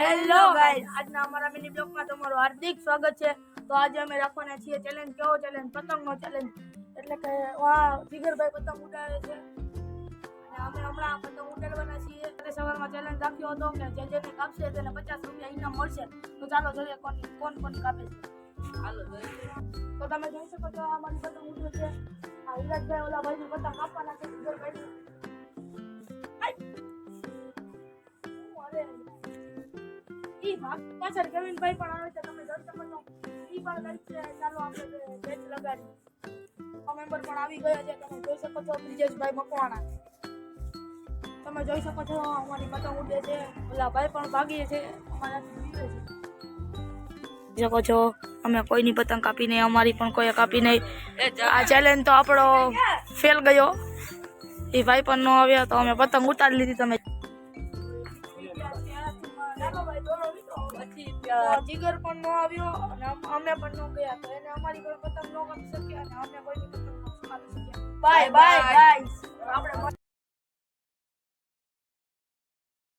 Hello guys, આજના અમારા mini બ્લોગમાં તમારું હાર્દિક સ્વાગત છે. તો આજે અમે રાખવાના છીએ ચેલેન્જ. કેવો ચેલેન્જ? પતંગનો ચેલેન્જ. એટલે કે જીગરભાઈ પતંગ ઉડાડે છે અને અમે હમણાં પતંગ ઉડાડવાના છીએ. સવારમાં ચેલેન્જ રાખ્યો હતો કે જેને કાપશે તેને 50 રૂપિયા ઇનામ મળશે. તો ચાલો જોઈએ કોણ કાપે છે. હાલો જોઈએ. તો તમે જોઈ શકો છો અમારી પતંગ ઉડે છે. આ વિરાજભાઈ ઓલા ભાઈની પતંગ કાપવાના છે. જીગરભાઈ પાછળ કેવિનભાઈ પણ આવે છે. તમે જોઈ શકો છો. ઈ પણ છે. ચાલો આપણે બેચ લગાડી. મેમ્બર પણ આવી ગયા છે. તમે જોઈ શકો છો. બ્રિજેશભાઈ મકવાણા. તમે જોઈ શકો છો અમારી પતંગ ઉડે છે. ઓલા ભાઈ પણ ભાગીએ છે. અમારાથી જીવે છે. શકો છો અમે કોઈની પતંગ કાપી નહીં, અમારી પણ કોઈ કાપી નહીં. આ ચેલેન્જ તો આપણો ફેલ ગયો. એ ભાઈ પણ ન આવ્યા તો અમે પતંગ ઉતારી લીધી. તમે જીગર પણ ન આવ્યો અને અમે પણ ન ગયા તો એને અમારી કોઈ પતંગ ન કાપી શક્યા અને અમે કોઈની પતંગ ન કાપી શક્યા. Bye bye guys.